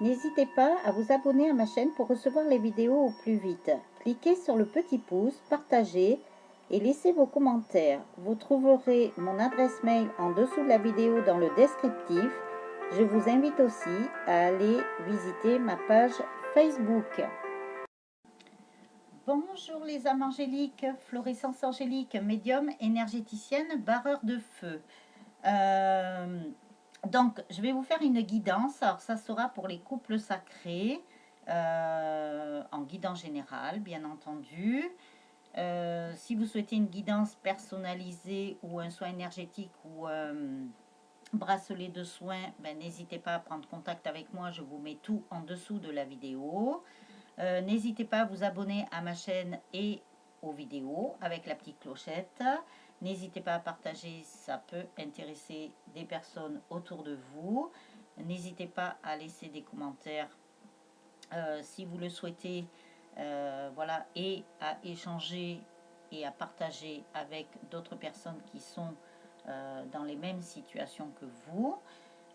N'hésitez pas à vous abonner à ma chaîne pour recevoir les vidéos au plus vite. Cliquez sur le petit pouce, partagez et laissez vos commentaires. Vous trouverez mon adresse mail en dessous de la vidéo dans le descriptif. Je vous invite aussi à aller visiter ma page Facebook. Bonjour les âmes angéliques, Florescence angélique, médium, énergéticienne, barreur de feu. Donc, je vais vous faire une guidance. Alors, ça sera pour les couples sacrés, en guidance générale, bien entendu. Si vous souhaitez une guidance personnalisée ou un soin énergétique ou bracelet de soins, ben, n'hésitez pas à prendre contact avec moi. Je vous mets tout en dessous de la vidéo. N'hésitez pas à vous abonner à ma chaîne et aux vidéos avec la petite clochette. N'hésitez pas à partager, ça peut intéresser des personnes autour de vous. N'hésitez pas à laisser des commentaires si vous le souhaitez, voilà, et à échanger et à partager avec d'autres personnes qui sont dans les mêmes situations que vous.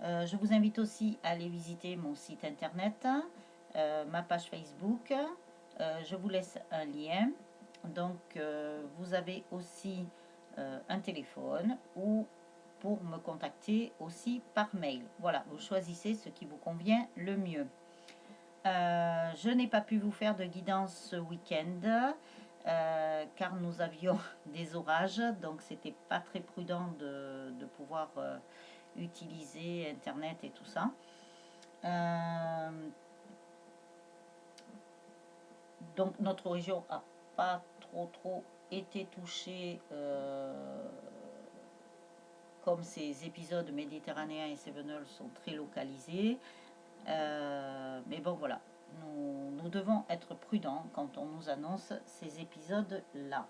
Je vous invite aussi à aller visiter mon site internet, ma page Facebook. Je vous laisse un lien. Donc, vous avez aussi un téléphone ou pour me contacter aussi par mail. Voilà, vous choisissez ce qui vous convient le mieux. Je n'ai pas pu vous faire de guidance ce week-end car nous avions des orages, donc c'était pas très prudent de pouvoir utiliser internet et tout ça. Donc notre région a pas trop été touchée comme ces épisodes méditerranéens et cévenols sont très localisés. Mais bon voilà, nous devons être prudents quand on nous annonce ces épisodes-là.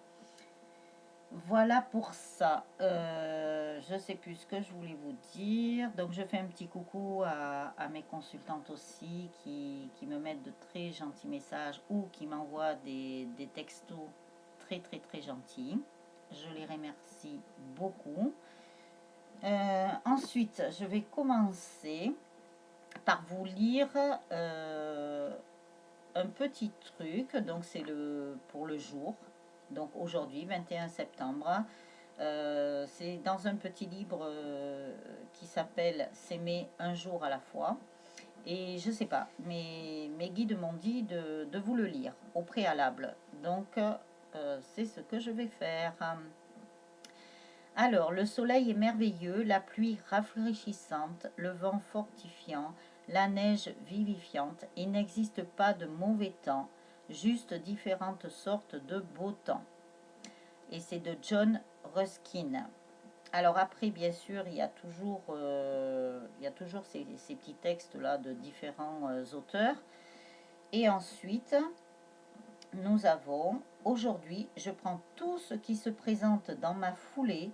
Voilà pour ça. Je sais plus ce que je voulais vous dire. Donc je fais un petit coucou à mes consultantes aussi qui me mettent de très gentils messages ou qui m'envoient des textos très gentils. Je les remercie beaucoup. Ensuite, je vais commencer par vous lire un petit truc. Donc c'est pour le jour. Donc aujourd'hui, 21 septembre. C'est dans un petit livre qui s'appelle S'aimer un jour à la fois. Et je sais pas, mes guides m'ont dit de vous le lire au préalable. Donc, c'est ce que je vais faire. Alors, le soleil est merveilleux, la pluie rafraîchissante, le vent fortifiant, la neige vivifiante. Il n'existe pas de mauvais temps, juste différentes sortes de beau temps. Et c'est de John Ruskin. Alors après, bien sûr, il y a toujours ces petits textes-là de différents auteurs. Et ensuite, nous avons, aujourd'hui, je prends tout ce qui se présente dans ma foulée.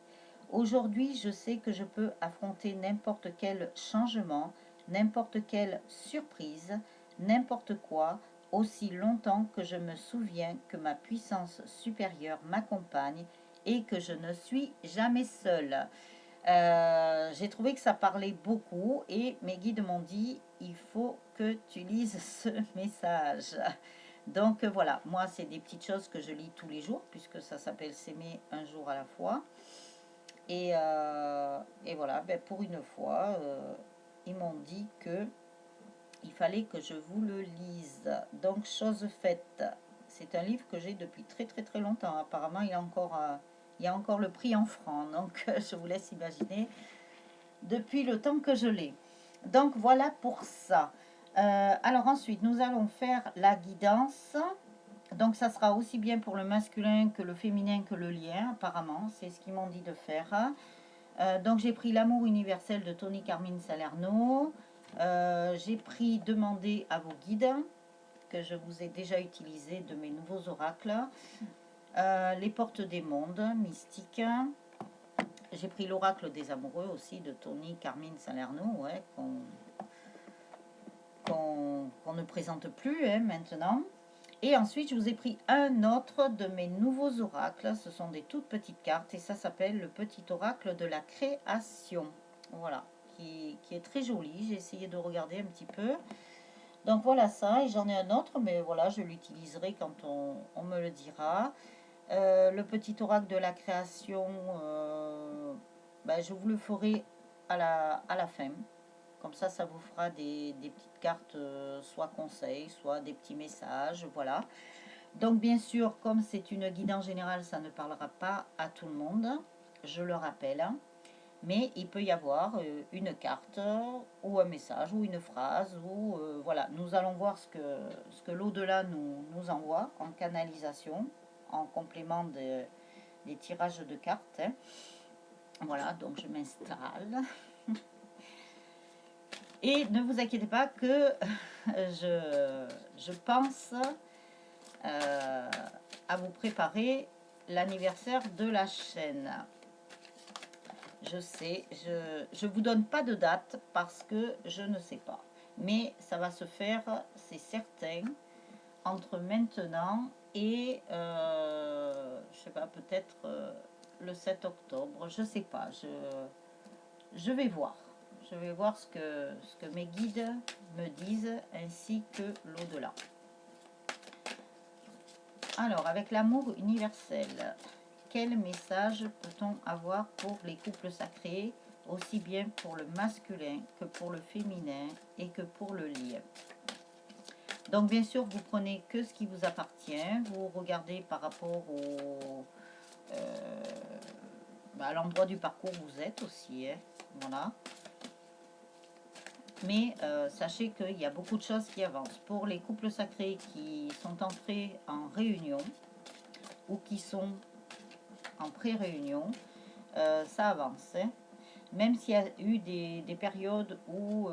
Aujourd'hui, je sais que je peux affronter n'importe quel changement, n'importe quelle surprise, n'importe quoi, aussi longtemps que je me souviens que ma puissance supérieure m'accompagne et que je ne suis jamais seule. J'ai trouvé que ça parlait beaucoup et mes guides m'ont dit il faut que tu lises ce message. Donc voilà, moi c'est des petites choses que je lis tous les jours puisque ça s'appelle S'aimer un jour à la fois. Et voilà, ben, pour une fois, ils m'ont dit que il fallait que je vous le lise. Donc chose faite, c'est un livre que j'ai depuis très longtemps. Apparemment il y a encore le prix en francs, donc je vous laisse imaginer depuis le temps que je l'ai. Donc voilà pour ça. Alors ensuite, nous allons faire la guidance. Donc ça sera aussi bien pour le masculin que le féminin que le lien, apparemment. C'est ce qu'ils m'ont dit de faire. Donc j'ai pris L'amour universel de Tony Carmine Salerno. J'ai pris Demander à vos guides, que je vous ai déjà utilisé de mes nouveaux oracles. Les portes des mondes, mystiques. J'ai pris l'oracle des amoureux aussi de Tony Carmine Salerno, ouais, qu'on ne présente plus maintenant. Et ensuite, je vous ai pris un autre de mes nouveaux oracles. Ce sont des toutes petites cartes et ça s'appelle le petit oracle de la création. Voilà, qui est très joli. J'ai essayé de regarder un petit peu. Donc voilà ça, et j'en ai un autre, mais voilà, je l'utiliserai quand on me le dira. Le petit oracle de la création, ben, je vous le ferai à la fin. Comme ça vous fera des petites cartes, soit conseils, soit des petits messages, voilà. Donc bien sûr, comme c'est une guidance générale, ça ne parlera pas à tout le monde, je le rappelle. Mais il peut y avoir une carte ou un message ou une phrase ou voilà. Nous allons voir ce que l'au-delà nous envoie en canalisation, en complément des tirages de cartes, hein. Voilà, donc je m'installe. Et ne vous inquiétez pas que je pense à vous préparer l'anniversaire de la chaîne. Je sais, je vous donne pas de date parce que je ne sais pas. Mais ça va se faire, c'est certain, entre maintenant et, je sais pas, peut-être le 7 octobre. Je sais pas, je vais voir. Je vais voir ce que mes guides me disent ainsi que l'au-delà. Alors, avec l'amour universel, quel message peut-on avoir pour les couples sacrés, aussi bien pour le masculin que pour le féminin et que pour le lien? Donc, bien sûr, vous prenez que ce qui vous appartient, vous regardez par rapport à l'endroit du parcours où vous êtes aussi, hein, voilà. Mais sachez qu'il y a beaucoup de choses qui avancent. Pour les couples sacrés qui sont entrés en réunion ou qui sont en pré-réunion, ça avance, hein. Même s'il y a eu des périodes où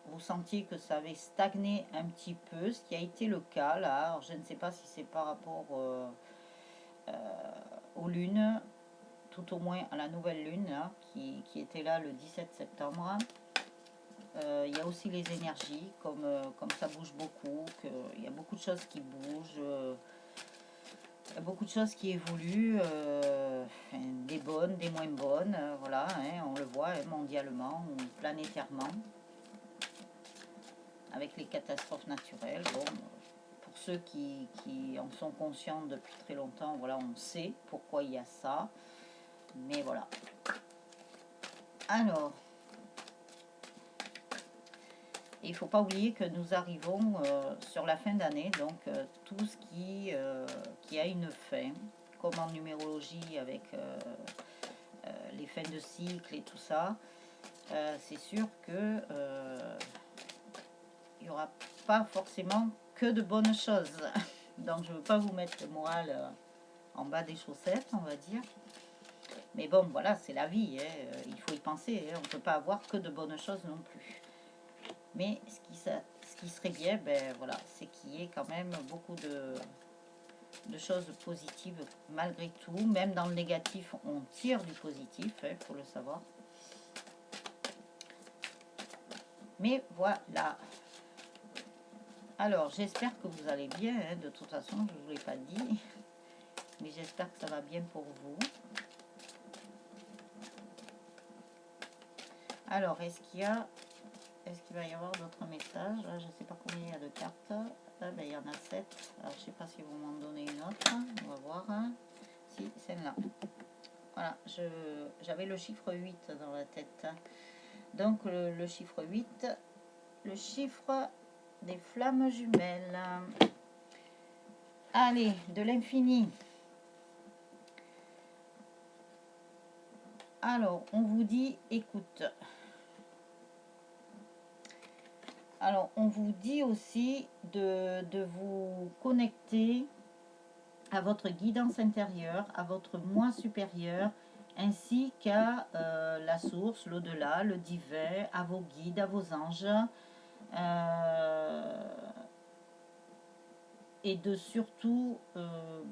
vous sentiez que ça avait stagné un petit peu, ce qui a été le cas là. Alors, je ne sais pas si c'est par rapport aux lunes, tout au moins à la nouvelle lune hein, qui était là le 17 septembre. Il y a aussi les énergies, comme ça bouge beaucoup, qu'il y a beaucoup de choses qui bougent, il y a beaucoup de choses qui évoluent, des bonnes, des moins bonnes, voilà, hein, on le voit hein, mondialement ou planétairement, avec les catastrophes naturelles. Bon, pour ceux qui en sont conscients depuis très longtemps, voilà, on sait pourquoi il y a ça, mais voilà. Alors, il ne faut pas oublier que nous arrivons sur la fin d'année, donc tout ce qui a une fin, comme en numérologie avec les fins de cycle et tout ça, c'est sûr que il n'y aura pas forcément que de bonnes choses. Donc je ne veux pas vous mettre le moral en bas des chaussettes, on va dire. Mais bon, voilà, c'est la vie, hein, il faut y penser, hein, on ne peut pas avoir que de bonnes choses non plus. Mais ce qui serait bien, ben voilà, c'est qu'il y ait quand même beaucoup de choses positives malgré tout. Même dans le négatif, on tire du positif, il faut le savoir. Mais voilà. Alors, j'espère que vous allez bien. Hein, de toute façon, je ne vous l'ai pas dit. Mais j'espère que ça va bien pour vous. Alors, est-ce qu'il va y avoir d'autres messages? Là, je ne sais pas combien il y a de cartes. Ah, ben, il y en a 7. Alors, je ne sais pas si vous m'en donnez une autre. On va voir. Hein. Si, celle-là. Voilà, j'avais le chiffre 8 dans la tête. Donc, le chiffre 8, le chiffre des flammes jumelles. Allez, de l'infini. Alors, on vous dit, écoute. Alors, on vous dit aussi de vous connecter à votre guidance intérieure, à votre moi supérieur, ainsi qu'à la source, l'au-delà, le divin, à vos guides, à vos anges. Et de surtout,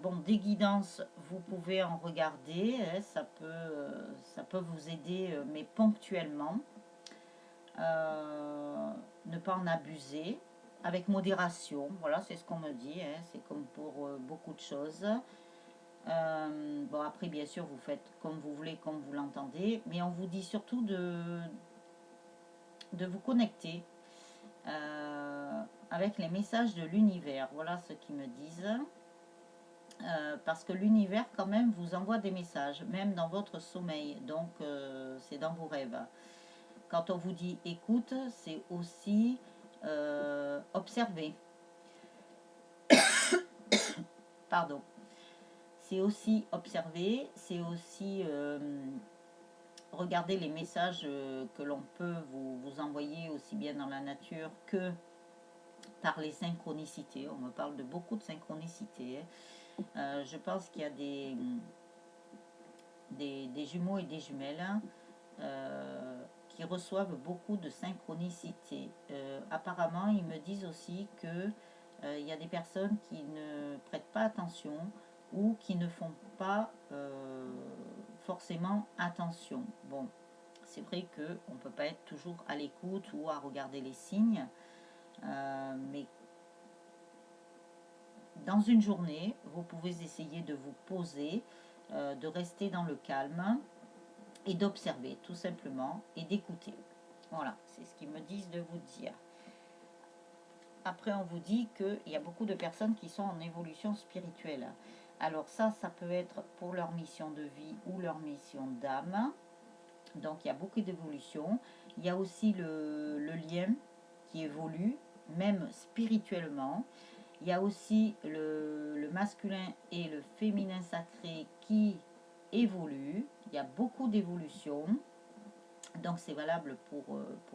bon, des guidances, vous pouvez en regarder, hein, ça peut vous aider, mais ponctuellement. Ne pas en abuser, avec modération, voilà, c'est ce qu'on me dit, hein, c'est comme pour beaucoup de choses. Bon, après, bien sûr, vous faites comme vous voulez, comme vous l'entendez, mais on vous dit surtout de vous connecter avec les messages de l'univers. Voilà ce qu'ils me disent. Parce que l'univers quand même vous envoie des messages, même dans votre sommeil, donc c'est dans vos rêves. Quand on vous dit écoute, c'est aussi observer. Pardon. C'est aussi observer, c'est aussi regarder les messages que l'on peut vous envoyer aussi bien dans la nature que par les synchronicités. On me parle de beaucoup de synchronicités. Je pense qu'il y a des jumeaux et des jumelles qui reçoivent beaucoup de synchronicité. Apparemment, ils me disent aussi que il y a des personnes qui ne prêtent pas attention ou qui ne font pas forcément attention. Bon, c'est vrai qu'on ne peut pas être toujours à l'écoute ou à regarder les signes, mais dans une journée, vous pouvez essayer de vous poser, de rester dans le calme et d'observer tout simplement et d'écouter. Voilà, c'est ce qu'ils me disent de vous dire. Après, on vous dit qu'il y a beaucoup de personnes qui sont en évolution spirituelle. Alors ça peut être pour leur mission de vie ou leur mission d'âme. Donc il y a beaucoup d'évolution. Il y a aussi le lien qui évolue, même spirituellement. Il y a aussi le masculin et le féminin sacré qui évoluent. Il y a beaucoup d'évolution. Donc c'est valable pour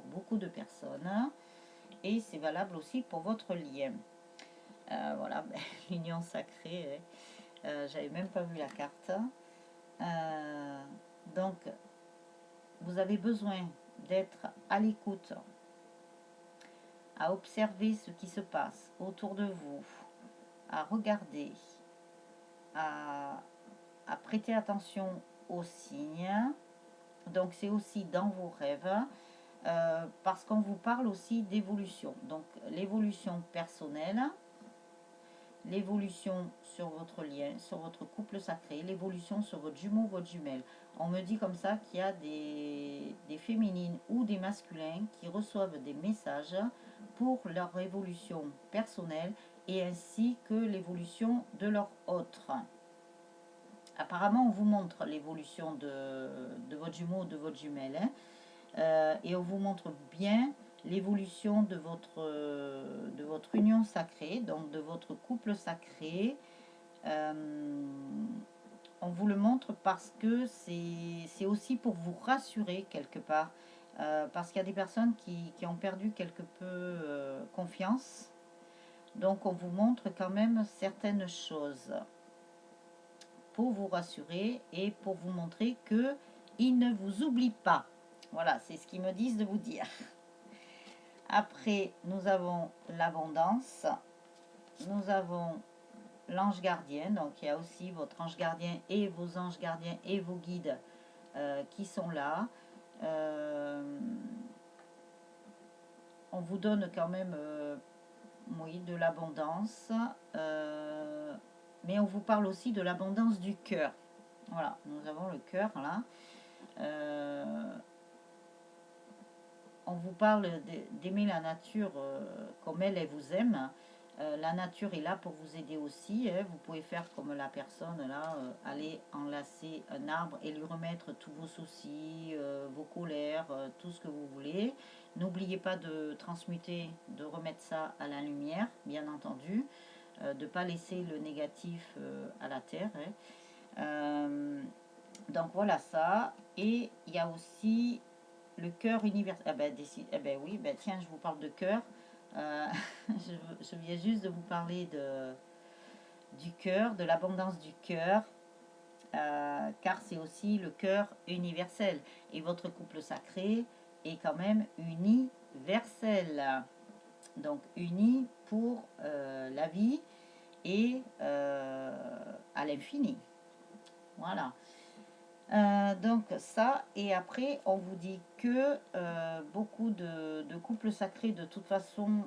beaucoup de personnes. Et c'est valable aussi pour votre lien. Voilà, l'union sacrée. J'avais même pas vu la carte. Donc, vous avez besoin d'être à l'écoute, à observer ce qui se passe autour de vous, à regarder, à prêter attention aux signes. Donc, c'est aussi dans vos rêves. Parce qu'on vous parle aussi d'évolution. Donc, l'évolution personnelle, l'évolution sur votre lien, sur votre couple sacré, l'évolution sur votre jumeau, votre jumelle. On me dit comme ça qu'il y a des féminines ou des masculins qui reçoivent des messages pour leur évolution personnelle et ainsi que l'évolution de leur autre. Apparemment, on vous montre l'évolution de votre jumeau ou de votre jumelle. Et on vous montre bien l'évolution de votre union sacrée, donc de votre couple sacré. On vous le montre parce que c'est aussi pour vous rassurer quelque part, parce qu'il y a des personnes qui ont perdu quelque peu confiance. Donc on vous montre quand même certaines choses pour vous rassurer et pour vous montrer que il ne vous oublie pas. Voilà, c'est ce qu'ils me disent de vous dire. Après, nous avons l'abondance. Nous avons l'ange gardien. Donc, il y a aussi votre ange gardien et vos anges gardiens et vos guides qui sont là. On vous donne quand même oui, de l'abondance. Mais on vous parle aussi de l'abondance du cœur. Voilà, nous avons le cœur là. On vous parle d'aimer la nature comme elle vous aime. La nature est là pour vous aider aussi. Vous pouvez faire comme la personne là, aller enlacer un arbre et lui remettre tous vos soucis, vos colères, tout ce que vous voulez. N'oubliez pas de transmuter, de remettre ça à la lumière, bien entendu. De ne pas laisser le négatif à la terre. Donc voilà ça. Et il y a aussi le cœur universel. Oui, tiens, je vous parle de cœur. Je viens juste de vous parler du cœur, de l'abondance du cœur, car c'est aussi le cœur universel. Et votre couple sacré est quand même universel. Donc uni pour la vie et à l'infini. Voilà. Donc ça, et après on vous dit que beaucoup de couples sacrés de toute façon,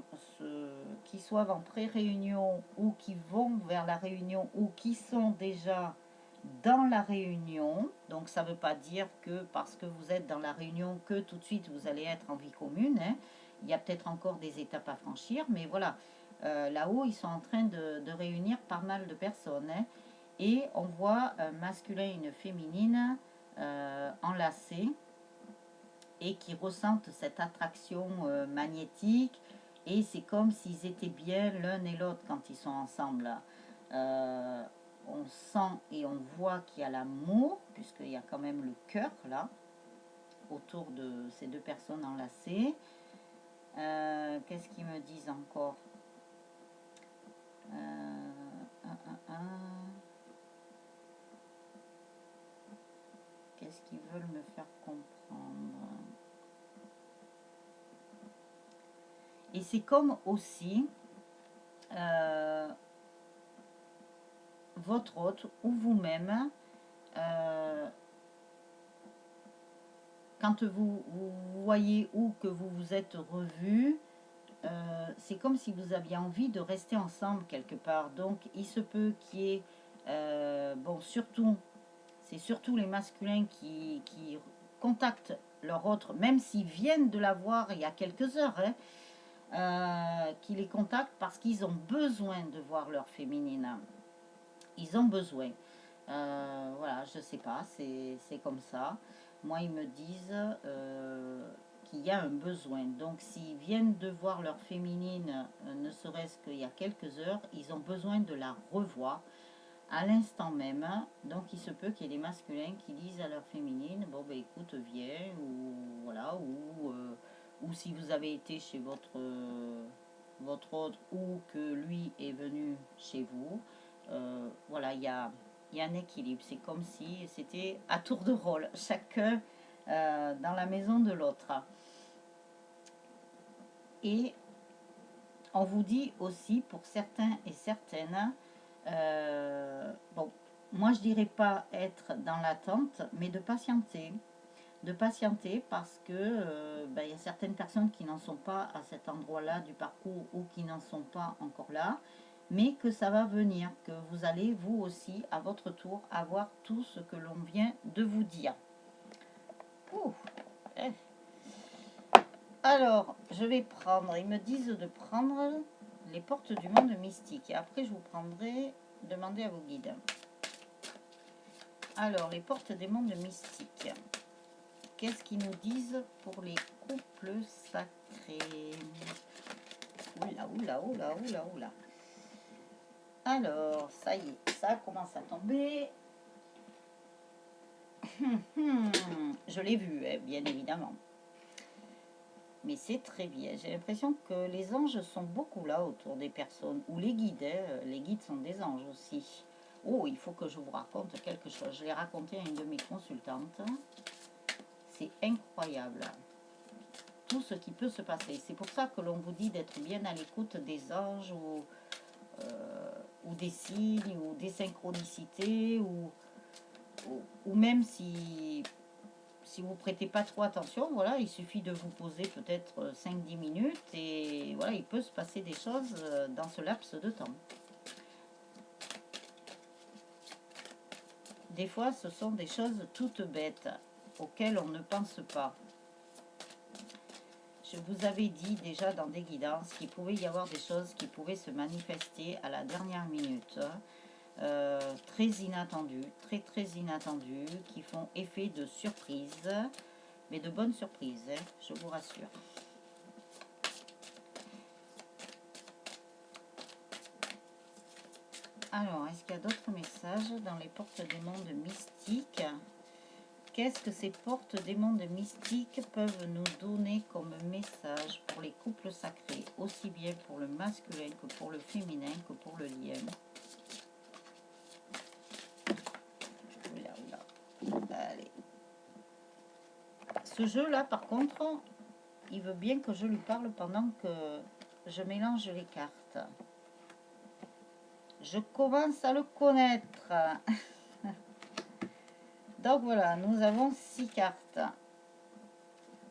qui soient en pré-réunion ou qui vont vers la réunion ou qui sont déjà dans la réunion, donc ça ne veut pas dire que parce que vous êtes dans la réunion que tout de suite vous allez être en vie commune, hein. il y a peut-être encore des étapes à franchir, mais voilà, là-haut, ils sont en train de réunir pas mal de personnes, hein. Et on voit un masculin et une féminine enlacés et qui ressentent cette attraction magnétique. Et c'est comme s'ils étaient bien l'un et l'autre quand ils sont ensemble. Euh, on sent et on voit qu'il y a l'amour, puisqu'il y a quand même le cœur là, autour de ces deux personnes enlacées. Qu'est-ce qu'ils me disent encore? Qu'est-ce qu'ils veulent me faire comprendre? Et c'est comme aussi votre hôte ou vous-même, quand vous voyez ou que vous vous êtes revus, c'est comme si vous aviez envie de rester ensemble quelque part. Donc il se peut qu'il y ait, bon, surtout, c'est surtout les masculins qui contactent leur autre, même s'ils viennent de la voir il y a quelques heures, hein, qui les contactent parce qu'ils ont besoin de voir leur féminine. Ils ont besoin. Voilà, je sais pas, c'est comme ça. Moi, ils me disent qu'il y a un besoin. Donc, s'ils viennent de voir leur féminine, ne serait-ce qu'il y a quelques heures, ils ont besoin de la revoir à l'instant même. Donc, il se peut qu'il y ait des masculins qui disent à leur féminine, bon, ben écoute, viens, ou voilà, ou si vous avez été chez votre autre, ou que lui est venu chez vous, voilà, il y a un équilibre. C'est comme si c'était à tour de rôle, chacun dans la maison de l'autre. Et on vous dit aussi, pour certains et certaines, bon, moi je dirais pas être dans l'attente, mais de patienter. De patienter parce que ben, y a certaines personnes qui n'en sont pas à cet endroit-là du parcours ou qui n'en sont pas encore là, mais que ça va venir, que vous allez vous aussi à votre tour avoir tout ce que l'on vient de vous dire. Ouh, eh. Alors, je vais prendre, ils me disent de prendre les portes du monde mystique et après je vous prendrai, demandez à vos guides. Alors, les portes des mondes mystiques. Qu'est-ce qu'ils nous disent pour les couples sacrés? Oula, oula, oula, oula, oula. Alors, ça y est, ça commence à tomber. Je l'ai vu, hein, bien évidemment. Mais c'est très bien. J'ai l'impression que les anges sont beaucoup là autour des personnes. Ou les guides, hein. Les guides sont des anges aussi. Oh, il faut que je vous raconte quelque chose. Je l'ai raconté à une de mes consultantes. C'est incroyable tout ce qui peut se passer. C'est pour ça que l'on vous dit d'être bien à l'écoute des anges ou des signes ou des synchronicités ou même si vous prêtez pas trop attention, voilà, il suffit de vous poser peut-être 5-10 minutes et voilà, il peut se passer des choses dans ce laps de temps. Des fois, ce sont des choses toutes bêtes auxquelles on ne pense pas. Je vous avais dit déjà dans des guidances qu'il pouvait y avoir des choses qui pouvaient se manifester à la dernière minute, très inattendues, très inattendues, qui font effet de surprise, mais de bonnes surprises, hein, je vous rassure. Alors, est-ce qu'il y a d'autres messages dans les portes des mondes mystiques? Qu'est-ce que ces portes des mondes mystiques peuvent nous donner comme message pour les couples sacrés, aussi bien pour le masculin que pour le féminin que pour le lien? Oula, oula. Allez. Ce jeu-là, par contre, il veut bien que je lui parle pendant que je mélange les cartes. Je commence à le connaître. Donc voilà, nous avons 6 cartes.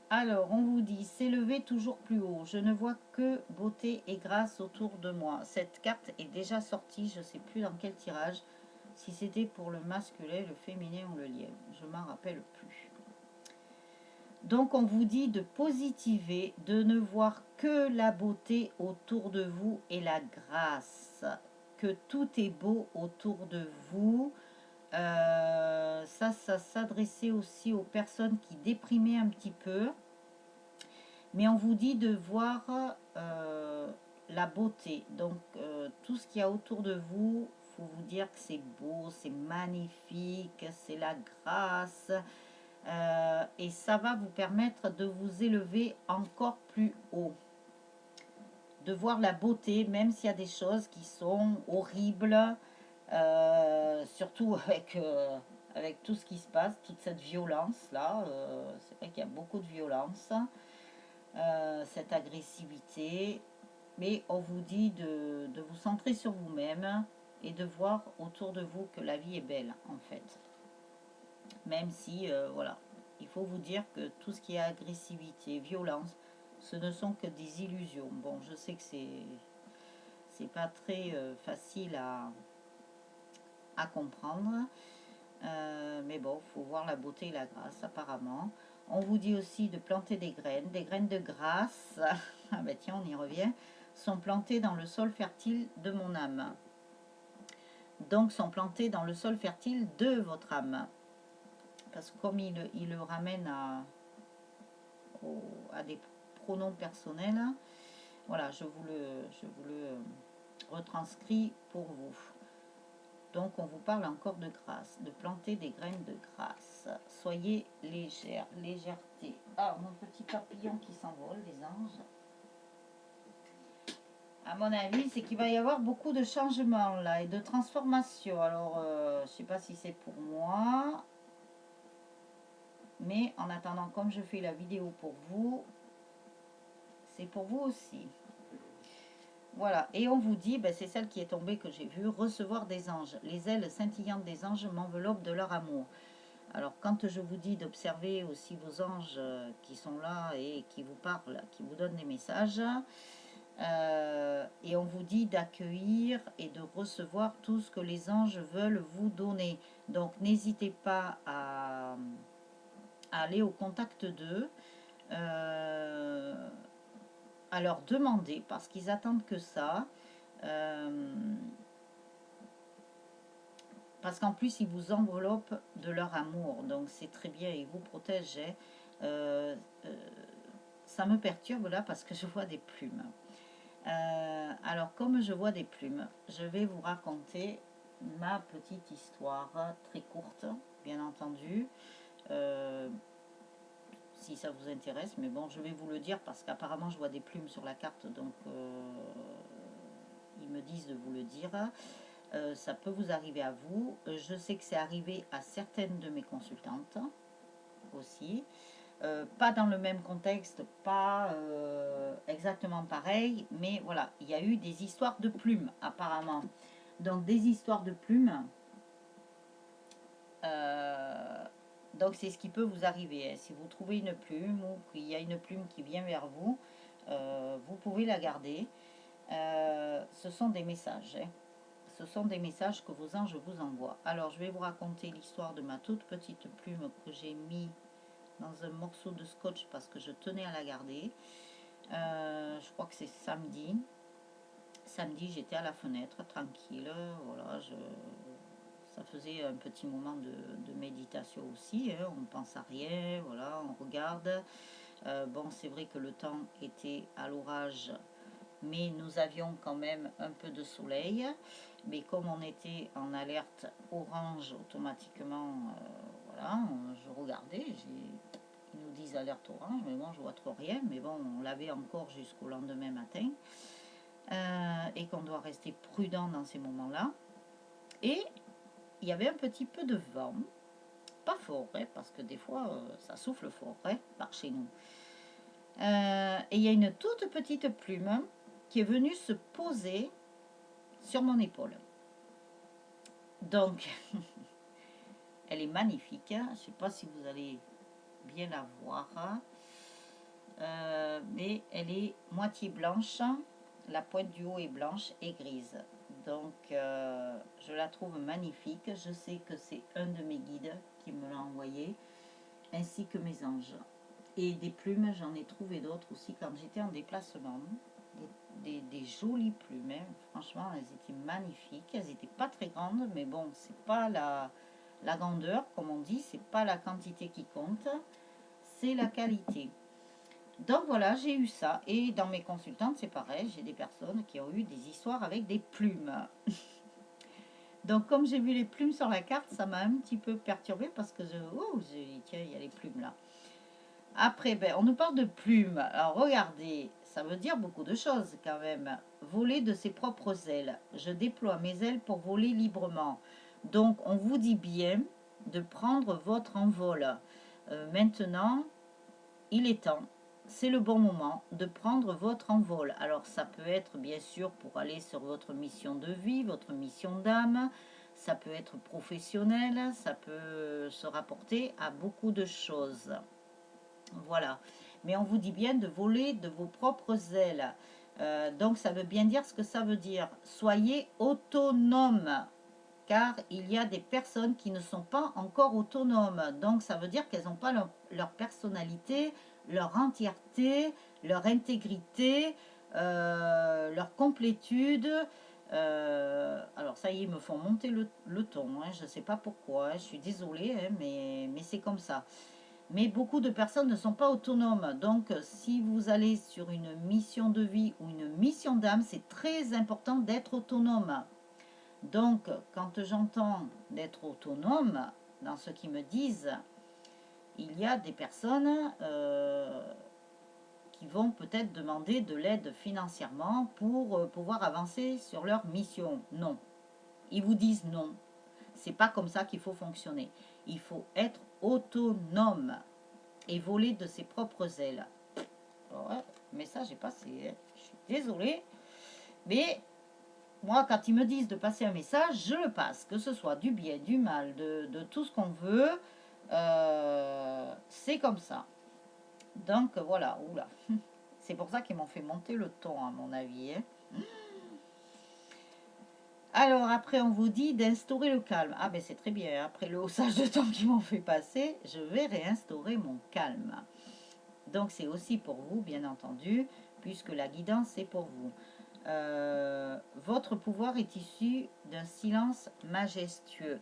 Alors, on vous dit, s'élever toujours plus haut. Je ne vois que beauté et grâce autour de moi. Cette carte est déjà sortie, je ne sais plus dans quel tirage. Si c'était pour le masculin, le féminin ou le lien. Je m'en rappelle plus. Donc on vous dit de positiver, de ne voir que la beauté autour de vous et la grâce, que tout est beau autour de vous. Ça s'adressait aussi aux personnes qui déprimaient un petit peu. Mais on vous dit de voir la beauté. Donc, tout ce qu'il y a autour de vous, il faut vous dire que c'est beau, c'est magnifique, c'est la grâce. Et ça va vous permettre de vous élever encore plus haut. De voir la beauté, même s'il y a des choses qui sont horribles, surtout avec tout ce qui se passe, toute cette violence-là. C'est vrai qu'il y a beaucoup de violence. Cette agressivité, mais on vous dit de vous centrer sur vous-même et de voir autour de vous que la vie est belle en fait. Même si, voilà, il faut vous dire que tout ce qui est agressivité, violence, ce ne sont que des illusions. Bon, je sais que c'est pas très facile à comprendre, mais bon, il faut voir la beauté et la grâce apparemment. On vous dit aussi de planter des graines de grâce, ah ben tiens, on y revient, sont plantées dans le sol fertile de mon âme. Donc sont plantées dans le sol fertile de votre âme. Parce que comme il le ramène à des pronoms personnels, voilà, je vous le retranscris pour vous. Donc on vous parle encore de grâce, de planter des graines de grâce. Soyez légère, légèreté. Ah, mon petit papillon qui s'envole, les anges. À mon avis, c'est qu'il va y avoir beaucoup de changements là et de transformations. Alors, je ne sais pas si c'est pour moi. Mais en attendant, comme je fais la vidéo pour vous, c'est pour vous aussi. Voilà, et on vous dit, ben, c'est celle qui est tombée que j'ai vue, recevoir des anges. Les ailes scintillantes des anges m'enveloppent de leur amour. Alors, quand je vous dis d'observer aussi vos anges qui sont là et qui vous parlent, qui vous donnent des messages, et on vous dit d'accueillir et de recevoir tout ce que les anges veulent vous donner. Donc, n'hésitez pas à aller au contact d'eux, à leur demander, parce qu'ils attendent que ça. Parce qu'en plus, ils vous enveloppent de leur amour, donc c'est très bien, ils vous protègent. Ça me perturbe là parce que je vois des plumes. Alors, comme je vois des plumes, je vais vous raconter ma petite histoire, très courte, bien entendu. Si ça vous intéresse, mais bon, je vais vous le dire parce qu'apparemment je vois des plumes sur la carte, donc ils me disent de vous le dire. Ça peut vous arriver à vous. Je sais que c'est arrivé à certaines de mes consultantes aussi. Pas dans le même contexte, pas exactement pareil, mais voilà, il y a eu des histoires de plumes apparemment. Donc des histoires de plumes. Donc c'est ce qui peut vous arriver. Hein. Si vous trouvez une plume ou qu'il y a une plume qui vient vers vous, vous pouvez la garder. Ce sont des messages. Hein. Ce sont des messages que vos anges vous envoient. Alors je vais vous raconter l'histoire de ma toute petite plume que j'ai mis dans un morceau de scotch parce que je tenais à la garder. Je crois que c'est samedi. Samedi, j'étais à la fenêtre, tranquille. Voilà, ça faisait un petit moment de méditation aussi. Hein, on ne pense à rien, voilà, on regarde. Bon, c'est vrai que le temps était à l'orage, mais nous avions quand même un peu de soleil. Mais comme on était en alerte orange automatiquement, voilà, je regardais, ils nous disent alerte orange, mais bon, je vois trop rien. Mais bon, on l'avait encore jusqu'au lendemain matin. Et qu'on doit rester prudent dans ces moments-là. Et il y avait un petit peu de vent, pas fort, hein, parce que des fois, ça souffle fort hein, par chez nous. Et il y a une toute petite plume qui est venue se poser sur mon épaule. Donc, elle est magnifique. Hein. Je ne sais pas si vous allez bien la voir. Hein. Mais elle est moitié blanche. La pointe du haut est blanche et grise. Donc, je la trouve magnifique. Je sais que c'est un de mes guides qui me l'a envoyé, ainsi que mes anges. Et des plumes, j'en ai trouvé d'autres aussi quand j'étais en déplacement. Des jolies plumes, hein. Franchement, elles étaient magnifiques. Elles n'étaient pas très grandes, mais bon, c'est pas la grandeur, comme on dit, c'est pas la quantité qui compte, c'est la qualité. Donc voilà, j'ai eu ça. Et dans mes consultantes, c'est pareil, j'ai des personnes qui ont eu des histoires avec des plumes. Donc comme j'ai vu les plumes sur la carte, ça m'a un petit peu perturbée parce que j'ai dit, tiens, il y a les plumes là. Après, ben, on nous parle de plumes. Alors regardez, ça veut dire beaucoup de choses quand même. Voler de ses propres ailes. Je déploie mes ailes pour voler librement. Donc on vous dit bien de prendre votre envol. Maintenant, il est temps. C'est le bon moment de prendre votre envol. Alors ça peut être bien sûr pour aller sur votre mission de vie, votre mission d'âme. Ça peut être professionnel, ça peut se rapporter à beaucoup de choses. Voilà. Mais on vous dit bien de voler de vos propres ailes. Donc ça veut bien dire ce que ça veut dire. Soyez autonome. Car il y a des personnes qui ne sont pas encore autonomes. Donc ça veut dire qu'elles n'ont pas leur personnalité, leur entièreté, leur intégrité, leur complétude. Alors ça y est, ils me font monter le ton. Hein, je ne sais pas pourquoi. Hein, je suis désolée, hein, mais c'est comme ça. Mais beaucoup de personnes ne sont pas autonomes. Donc, si vous allez sur une mission de vie ou une mission d'âme, c'est très important d'être autonome. Donc, quand j'entends d'être autonome, dans ce qu'ils me disent, il y a des personnes qui vont peut-être demander de l'aide financièrement pour pouvoir avancer sur leur mission. Non. Ils vous disent non. C'est pas comme ça qu'il faut fonctionner. Il faut être autonome et voler de ses propres ailes. Ouais, le message est passé. Hein. Je suis désolée. Mais moi, quand ils me disent de passer un message, je le passe. Que ce soit du bien, du mal, de tout ce qu'on veut. C'est comme ça. Donc voilà. Oula. C'est pour ça qu'ils m'ont fait monter le ton, à mon avis. Hein. Alors après, on vous dit d'instaurer le calme. Ah ben c'est très bien. Après le haussage de temps qu'ils m'ont fait passer, je vais réinstaurer mon calme. Donc c'est aussi pour vous, bien entendu, puisque la guidance est pour vous. Votre pouvoir est issu d'un silence majestueux.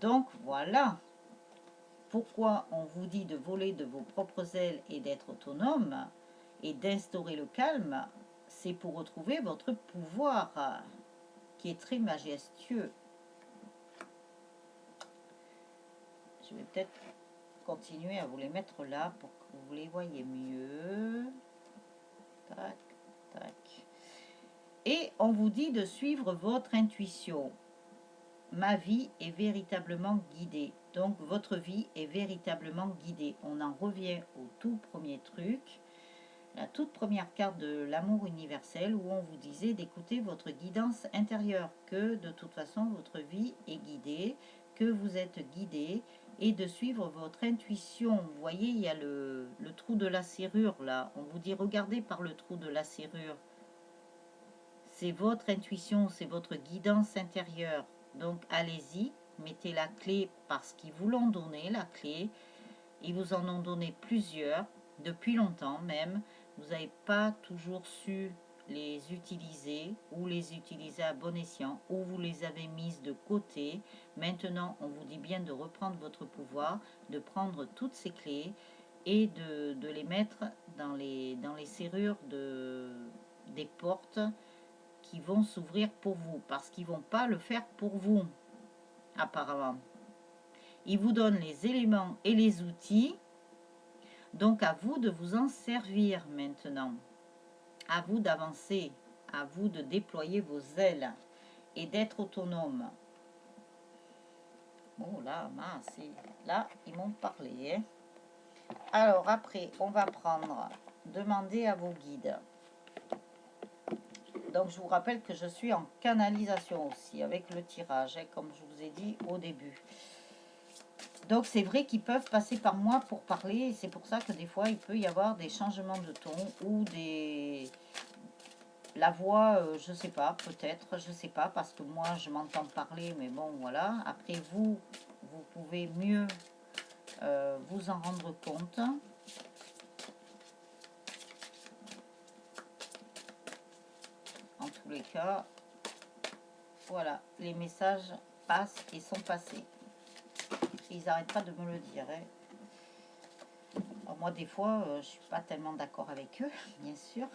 Donc voilà pourquoi on vous dit de voler de vos propres ailes et d'être autonome et d'instaurer le calme. C'est pour retrouver votre pouvoir qui est très majestueux. Je vais peut-être continuer à vous les mettre là pour que vous les voyez mieux. Tac, tac. Et on vous dit de suivre votre intuition. Ma vie est véritablement guidée. Donc votre vie est véritablement guidée. On en revient au tout premier truc, la toute première carte de l'amour universel où on vous disait d'écouter votre guidance intérieure, que de toute façon votre vie est guidée, que vous êtes guidé et de suivre votre intuition. Vous voyez, il y a le trou de la serrure là. On vous dit regardez par le trou de la serrure. C'est votre intuition, c'est votre guidance intérieure. Donc allez-y, mettez la clé parce qu'ils vous l'ont donné, la clé. Ils vous en ont donné plusieurs, depuis longtemps même. Vous n'avez pas toujours su les utiliser ou les utiliser à bon escient ou vous les avez mises de côté. Maintenant, on vous dit bien de reprendre votre pouvoir, de prendre toutes ces clés et de les mettre dans les serrures des portes qui vont s'ouvrir pour vous, parce qu'ils ne vont pas le faire pour vous, apparemment. Ils vous donnent les éléments et les outils, donc à vous de vous en servir maintenant. À vous d'avancer, à vous de déployer vos ailes et d'être autonome. Oh là, mince, là, ils m'ont parlé. Hein. Alors après, on va prendre, demander à vos guides. Donc je vous rappelle que je suis en canalisation aussi avec le tirage, hein, comme je vous ai dit au début. Donc c'est vrai qu'ils peuvent passer par moi pour parler, et c'est pour ça que des fois il peut y avoir des changements de ton ou des... La voix, je sais pas, peut-être, je sais pas, parce que moi je m'entends parler, mais bon voilà. Après vous pouvez mieux vous en rendre compte. En tous les cas, voilà, les messages passent et sont passés. Ils n'arrêtent pas de me le dire. Hein. Alors moi, des fois, je suis pas tellement d'accord avec eux, bien sûr,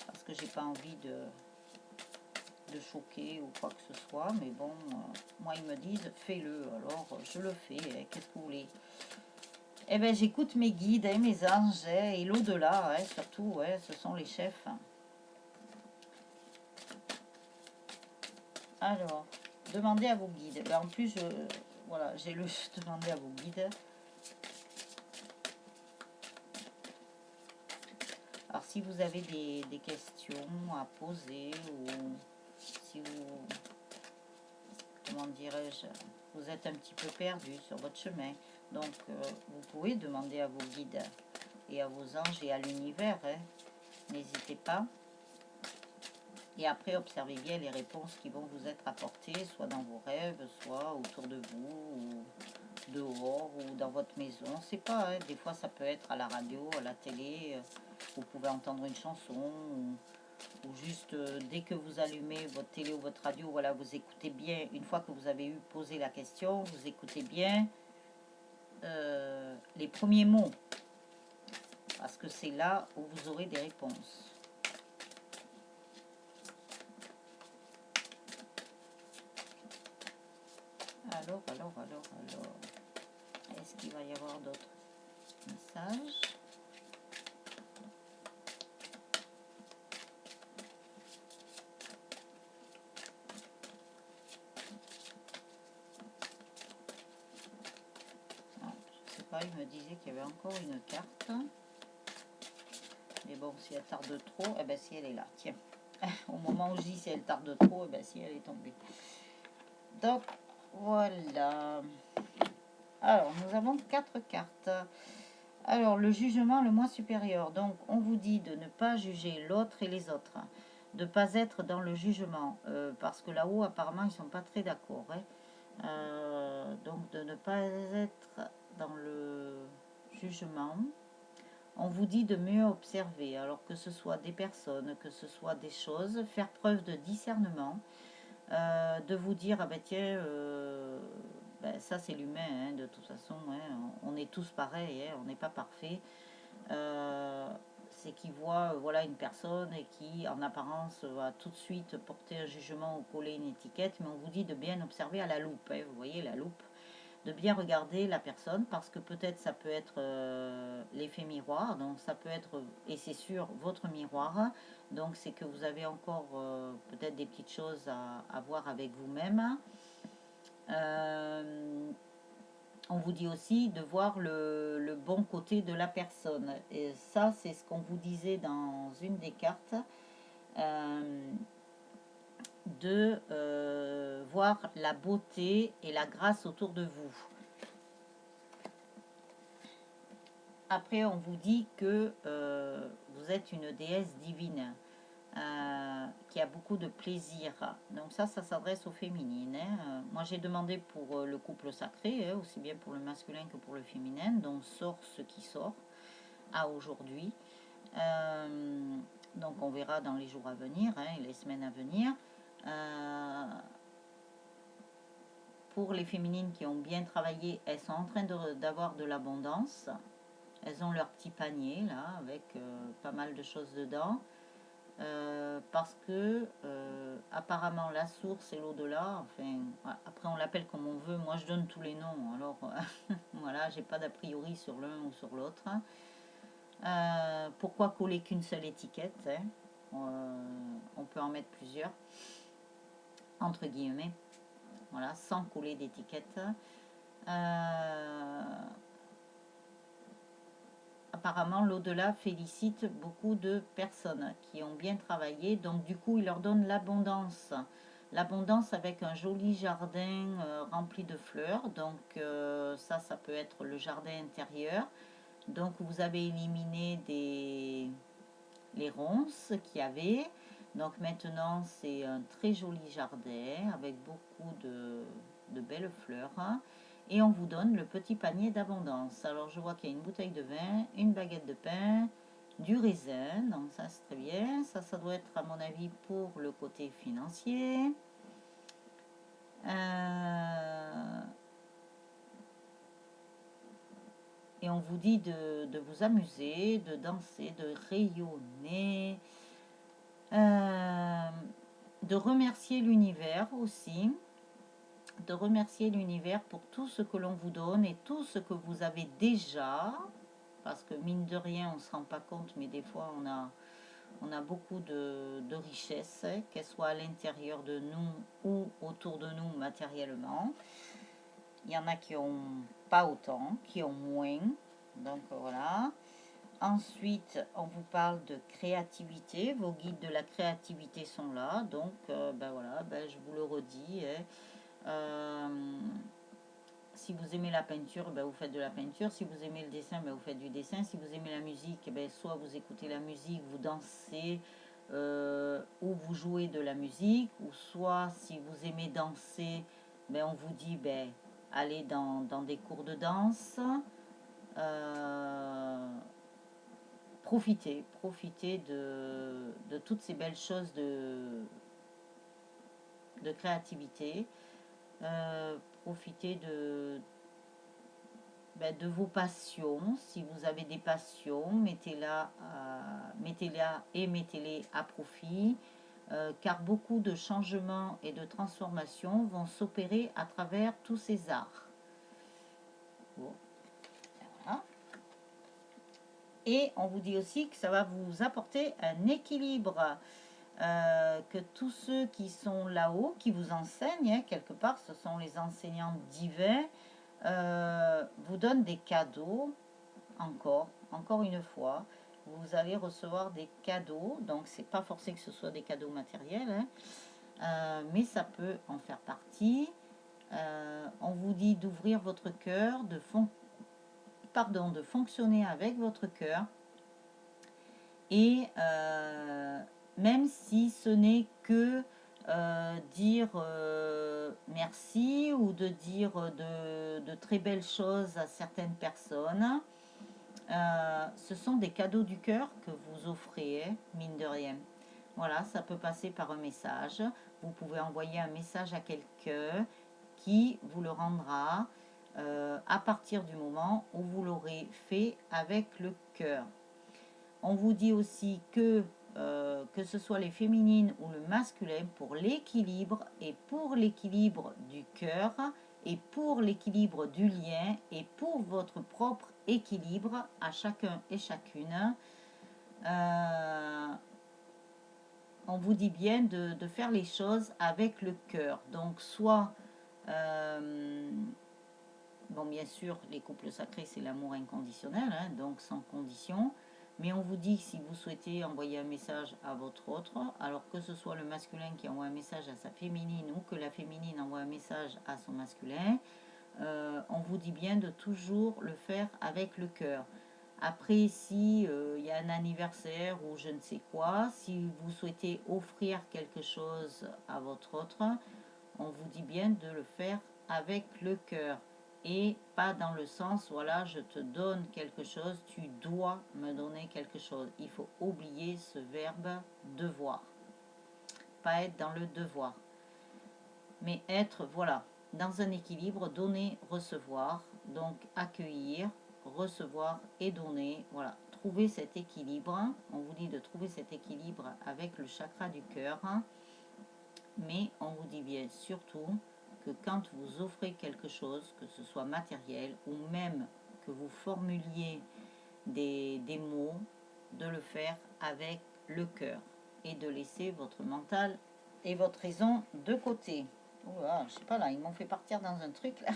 parce que j'ai pas envie de choquer ou quoi que ce soit. Mais bon, moi, ils me disent, fais-le. Alors, je le fais. Hein, qu'est-ce que vous voulez? Eh bien, j'écoute mes guides, hein, mes anges, hein, et l'au-delà, hein, surtout, ouais, ce sont les chefs. Alors, demandez à vos guides. Ben, en plus, voilà, j'ai le demander à vos guides. Alors, si vous avez des questions à poser ou si vous, comment dirais-je, vous êtes un petit peu perdu sur votre chemin, donc vous pouvez demander à vos guides et à vos anges et à l'univers. Hein. N'hésitez pas. Et après, observez bien les réponses qui vont vous être apportées, soit dans vos rêves, soit autour de vous, ou dehors, ou dans votre maison. On ne sait pas, hein. Des fois ça peut être à la radio, à la télé, vous pouvez entendre une chanson, ou juste dès que vous allumez votre télé ou votre radio, voilà, vous écoutez bien, une fois que vous avez eu posé la question, vous écoutez bien les premiers mots, parce que c'est là où vous aurez des réponses. Alors, est-ce qu'il va y avoir d'autres messages? Ah, je sais pas, il me disait qu'il y avait encore une carte. Mais bon, si elle tarde trop, eh ben si elle est là, tiens. Au moment où je dis si elle tarde trop, eh ben si elle est tombée. Donc, voilà. Alors, nous avons 4 cartes. Alors, le jugement le moins supérieur. Donc, on vous dit de ne pas juger l'autre et les autres. De ne pas être dans le jugement. Parce que là-haut, apparemment, ils ne sont pas très d'accord. Hein. Donc, de ne pas être dans le jugement. On vous dit de mieux observer, alors que ce soit des personnes, que ce soit des choses, faire preuve de discernement. De vous dire, ah ben tiens, ben ça c'est l'humain, hein, de toute façon, hein, on est tous pareils, hein, on n'est pas parfait. C'est qui voit voilà, une personne et qui en apparence va tout de suite porter un jugement ou coller une étiquette, mais on vous dit de bien observer à la loupe, hein, vous voyez la loupe, de bien regarder la personne, parce que peut-être ça peut être l'effet miroir, donc ça peut être, et c'est sûr, votre miroir, donc c'est que vous avez encore peut-être des petites choses à voir avec vous-même. On vous dit aussi de voir le bon côté de la personne, et ça c'est ce qu'on vous disait dans une des cartes, de voir la beauté et la grâce autour de vous. Après, on vous dit que vous êtes une déesse divine qui a beaucoup de plaisir. Donc ça s'adresse aux féminines. Hein. Moi, j'ai demandé pour le couple sacré, hein, aussi bien pour le masculin que pour le féminin. Donc sort ce qui sort à aujourd'hui. Donc on verra dans les jours à venir, hein, les semaines à venir. Pour les féminines qui ont bien travaillé, elles sont en train d'avoir de l'abondance. Elles ont leur petit panier là avec pas mal de choses dedans. Parce que apparemment la source et l'au-delà, enfin après on l'appelle comme on veut, moi je donne tous les noms, alors voilà, j'ai pas d'a priori sur l'un ou sur l'autre. Pourquoi coller qu'une seule étiquette, hein? On peut en mettre plusieurs, entre guillemets, voilà, sans coller d'étiquette. Apparemment, l'au-delà félicite beaucoup de personnes qui ont bien travaillé. Donc, du coup, il leur donne l'abondance. L'abondance avec un joli jardin rempli de fleurs. Donc, ça peut être le jardin intérieur. Donc, vous avez éliminé les ronces qu'il y avait. Donc, maintenant, c'est un très joli jardin avec beaucoup de belles fleurs. et on vous donne le petit panier d'abondance. Alors je vois qu'il y a une bouteille de vin, une baguette de pain, du raisin, donc ça c'est très bien. Ça doit être à mon avis pour le côté financier. Et on vous dit de vous amuser, de danser, de rayonner, de remercier l'univers aussi, de remercier l'univers pour tout ce que l'on vous donne et tout ce que vous avez déjà, parce que mine de rien, on ne se rend pas compte, mais des fois, on a beaucoup de richesses, qu'elles soient à l'intérieur de nous ou autour de nous matériellement. Il y en a qui ont pas autant, qui ont moins. Donc voilà. Ensuite, on vous parle de créativité. Vos guides de la créativité sont là. Donc, ben voilà, ben je vous le redis. Si vous aimez la peinture, ben vous faites de la peinture. Si vous aimez le dessin, ben vous faites du dessin. Si vous aimez la musique, ben soit vous écoutez la musique, vous dansez, ou vous jouez de la musique. Ou soit, si vous aimez danser, ben on vous dit, ben allez dans des cours de danse. Profitez de toutes ces belles choses de créativité. Profitez de vos passions. Si vous avez des passions, mettez-les et mettez-les à profit. Car beaucoup de changements et de transformations vont s'opérer à travers tous ces arts. Bon. Voilà. Et on vous dit aussi que ça va vous apporter un équilibre. Que tous ceux qui sont là-haut, qui vous enseignent, quelque part, ce sont les enseignants divins, vous donnent des cadeaux, encore une fois. Vous allez recevoir des cadeaux, donc c'est pas forcé que ce soit des cadeaux matériels, mais ça peut en faire partie. On vous dit d'ouvrir votre cœur, de fonctionner avec votre cœur, et même si ce n'est que dire merci ou de dire de très belles choses à certaines personnes, ce sont des cadeaux du cœur que vous offrez, mine de rien. Voilà, ça peut passer par un message. Vous pouvez envoyer un message à quelqu'un qui vous le rendra à partir du moment où vous l'aurez fait avec le cœur. On vous dit aussi que ce soit les féminines ou le masculin, pour l'équilibre et pour l'équilibre du cœur et pour l'équilibre du lien et pour votre propre équilibre à chacun et chacune, on vous dit bien de faire les choses avec le cœur. Donc soit, bon bien sûr, les couples sacrés c'est l'amour inconditionnel, hein, donc sans condition. Mais on vous dit que si vous souhaitez envoyer un message à votre autre, alors que ce soit le masculin qui envoie un message à sa féminine ou que la féminine envoie un message à son masculin, on vous dit bien de toujours le faire avec le cœur. Après, si y a un anniversaire ou je ne sais quoi, si vous souhaitez offrir quelque chose à votre autre, on vous dit bien de le faire avec le cœur. Et pas dans le sens, voilà, je te donne quelque chose, tu dois me donner quelque chose. Il faut oublier ce verbe devoir. Pas être dans le devoir. Mais être, voilà, dans un équilibre, donner, recevoir. Donc accueillir, recevoir et donner. Voilà, trouver cet équilibre. On vous dit de trouver cet équilibre avec le chakra du cœur. Mais on vous dit bien surtout que quand vous offrez quelque chose, que ce soit matériel ou même que vous formuliez des mots, de le faire avec le cœur et de laisser votre mental et votre raison de côté. Je sais pas là, ils m'ont fait partir dans un truc là.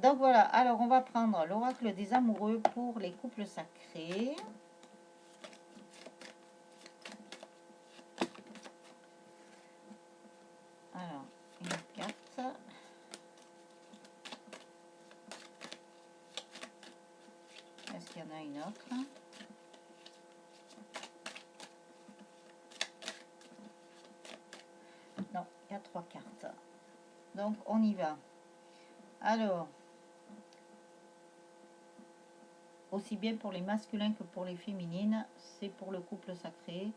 Donc voilà, alors on va prendre l'oracle des amoureux pour les couples sacrés. Alors, une carte. Est-ce qu'il y en a une autre? Non, il y a 3 cartes. Donc on y va. Alors, aussi bien pour les masculins que pour les féminines, c'est pour le couple sacré.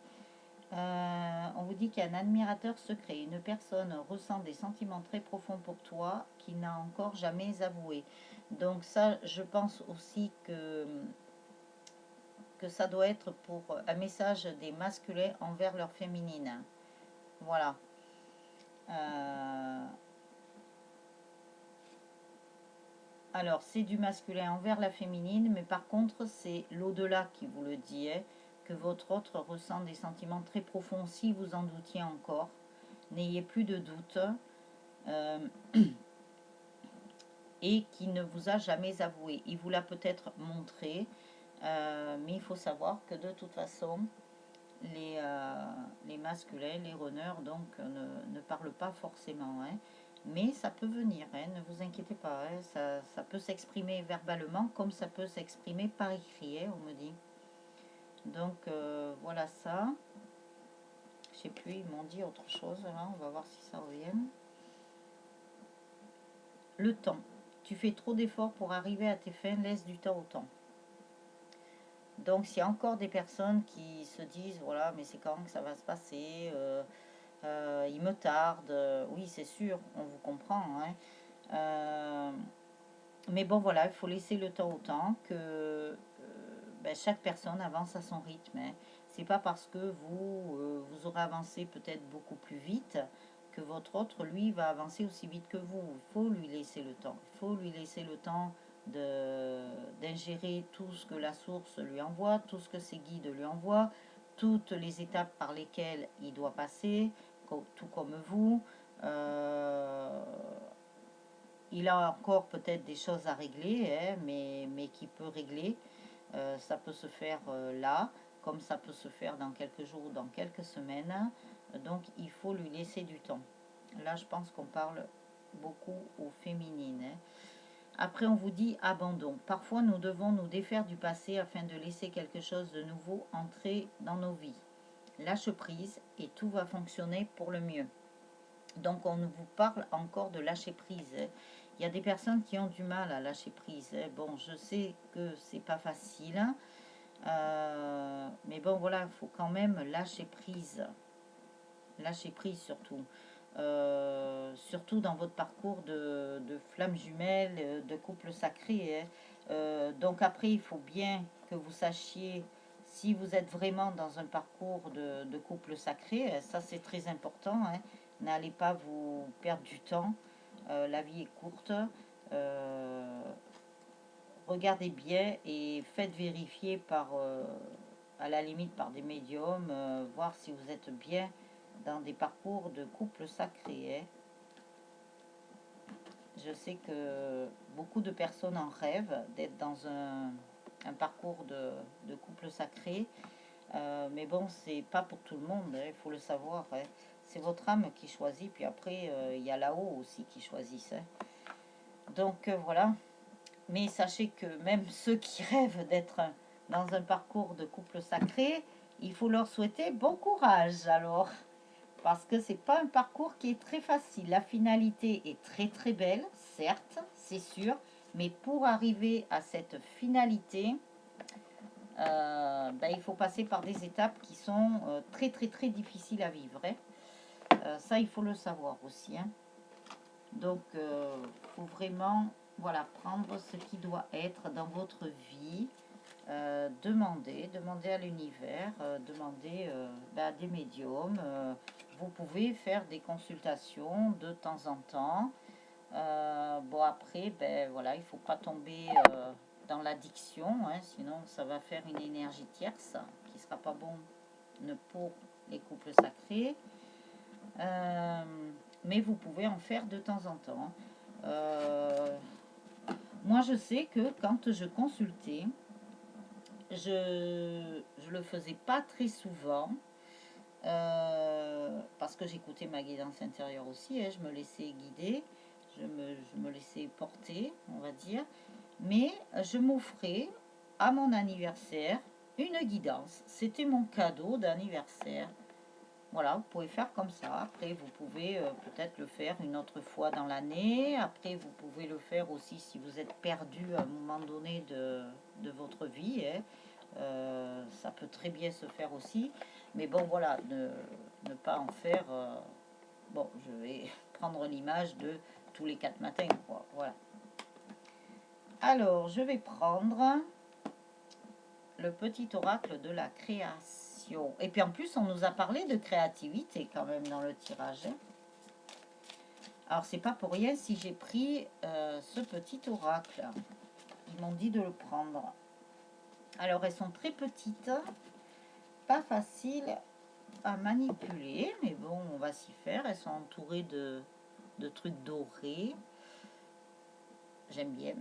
On vous dit qu'il y a un admirateur secret. Une personne ressent des sentiments très profonds pour toi qu'il n'a encore jamais avoué. Donc ça, je pense aussi que ça doit être pour un message des masculins envers leur féminine. Voilà. Euh, alors, c'est du masculin envers la féminine, mais par contre, c'est l'au-delà qui vous le dit, hein, que votre autre ressent des sentiments très profonds si vous en doutiez encore. N'ayez plus de doute. Euh, et qui ne vous a jamais avoué. Il vous l'a peut-être montré, mais il faut savoir que de toute façon, les masculins, les runners, donc ne parlent pas forcément. Hein. Mais ça peut venir, hein, ne vous inquiétez pas. Hein, ça peut s'exprimer verbalement comme ça peut s'exprimer par écrit, hein, on me dit. Donc voilà ça. Je sais plus, ils m'ont dit autre chose là, on va voir si ça revient. Le temps. Tu fais trop d'efforts pour arriver à tes fins, laisse du temps au temps. Donc, s'il y a encore des personnes qui se disent, voilà, mais c'est quand que ça va se passer, il me tarde, oui, c'est sûr, on vous comprend, hein. Mais bon, voilà, il faut laisser le temps au temps que ben, chaque personne avance à son rythme. Hein. C'est pas parce que vous aurez avancé peut-être beaucoup plus vite que votre autre, lui, va avancer aussi vite que vous. Il faut lui laisser le temps. Il faut lui laisser le temps d'ingérer tout ce que la source lui envoie, tout ce que ses guides lui envoient, toutes les étapes par lesquelles il doit passer, tout comme vous. Il a encore peut-être des choses à régler, hein, mais qui peut régler. Ça peut se faire là, comme ça peut se faire dans quelques jours ou dans quelques semaines. Donc il faut lui laisser du temps. Là, je pense qu'on parle beaucoup aux féminines. Hein. Après, on vous dit abandon. Parfois, nous devons nous défaire du passé afin de laisser quelque chose de nouveau entrer dans nos vies. Lâche prise et tout va fonctionner pour le mieux. Donc, on vous parle encore de lâcher prise. Hein. Il y a des personnes qui ont du mal à lâcher prise. Hein. Bon, je sais que c'est pas facile, hein. Mais bon, voilà, il faut quand même lâcher prise. Lâcher prise surtout. Surtout dans votre parcours de flamme jumelle, de couple sacré. Hein. Donc après, il faut bien que vous sachiez si vous êtes vraiment dans un parcours de couple sacré. Ça, c'est très important. Hein. N'allez pas vous perdre du temps. La vie est courte. Euh, Regardez bien et faites vérifier à la limite par des médiums, voir si vous êtes bien dans des parcours de couple sacré. Hein. Je sais que beaucoup de personnes en rêvent d'être dans un parcours de couple sacré, mais bon, c'est pas pour tout le monde, hein, il faut le savoir. Hein. C'est votre âme qui choisit, puis après, il y a là-haut aussi qui choisissent. Hein. Donc voilà. Mais sachez que même ceux qui rêvent d'être dans un parcours de couple sacré, il faut leur souhaiter bon courage alors. Parce que c'est pas un parcours qui est très facile. La finalité est très très belle, certes, c'est sûr. Mais pour arriver à cette finalité, ben, il faut passer par des étapes qui sont très très très difficiles à vivre. Hein. Ça, il faut le savoir aussi. Hein. Donc, faut vraiment voilà, prendre ce qui doit être dans votre vie. Demander à l'univers, demander à des médiums. Vous pouvez faire des consultations de temps en temps. Bon, après, ben, voilà, il ne faut pas tomber dans l'addiction, hein, sinon ça va faire une énergie tierce qui ne sera pas bon pour les couples sacrés. Mais vous pouvez en faire de temps en temps. Moi, je sais que quand je consultais, je le faisais pas très souvent parce que j'écoutais ma guidance intérieure aussi. Hein, je me laissais guider, je me laissais porter, on va dire. Mais je m'offrais à mon anniversaire une guidance. C'était mon cadeau d'anniversaire. Voilà, vous pouvez faire comme ça. Après, vous pouvez peut-être le faire une autre fois dans l'année. Après, vous pouvez le faire aussi si vous êtes perdu à un moment donné de votre vie, hein. Ça peut très bien se faire aussi. Mais bon, voilà, ne pas en faire... bon, je vais prendre l'image de tous les 4 matins, quoi. Voilà. Alors, je vais prendre le petit oracle de la création. Et puis en plus, on nous a parlé de créativité quand même dans le tirage, hein. Alors, c'est pas pour rien si j'ai pris ce petit oracle. Ils m'ont dit de le prendre. Alors, elles sont très petites, pas faciles à manipuler, mais bon, on va s'y faire. Elles sont entourées de trucs dorés. J'aime bien.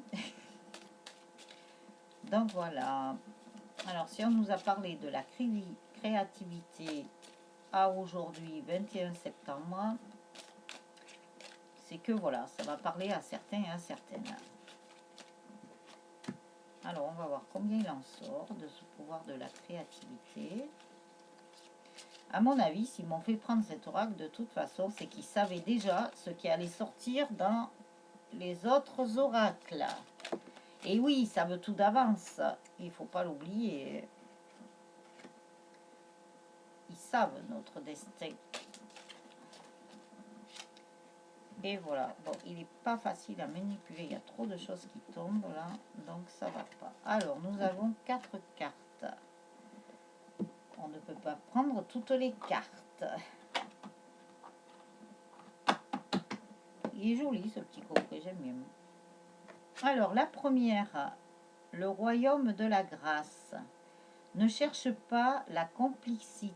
Donc voilà. Alors, si on nous a parlé de la créativité à aujourd'hui, 21 septembre, c'est que voilà, ça va parler à certains et à certaines. Alors, on va voir combien il en sort de ce pouvoir de la créativité. À mon avis, s'ils m'ont fait prendre cet oracle, de toute façon, c'est qu'ils savaient déjà ce qui allait sortir dans les autres oracles. Et oui, ils savent tout d'avance. Il ne faut pas l'oublier. Ils savent notre destin. Et voilà. Bon, il n'est pas facile à manipuler. Il y a trop de choses qui tombent là. Donc, ça va pas. Alors, nous avons 4 cartes. On ne peut pas prendre toutes les cartes. Il est joli ce petit coffret, j'aime bien. Alors, la première, le royaume de la grâce. Ne cherche pas la complicité.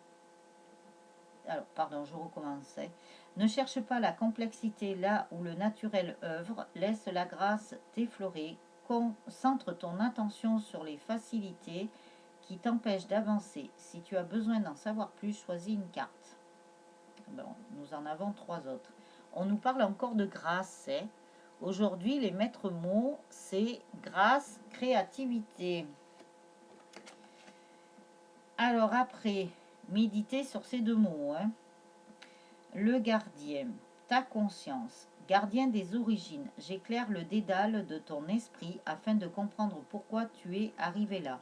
Alors, pardon, je recommençais. Ne cherche pas la complexité là où le naturel œuvre. Laisse la grâce t'effleurer. Concentre ton attention sur les facilités qui t'empêchent d'avancer. Si tu as besoin d'en savoir plus, choisis une carte. Bon, nous en avons 3 autres. On nous parle encore de grâce, hein. Aujourd'hui, les maîtres mots, c'est grâce, créativité. Alors après, méditez sur ces 2 mots, hein. Le gardien, ta conscience, gardien des origines, j'éclaire le dédale de ton esprit afin de comprendre pourquoi tu es arrivé là.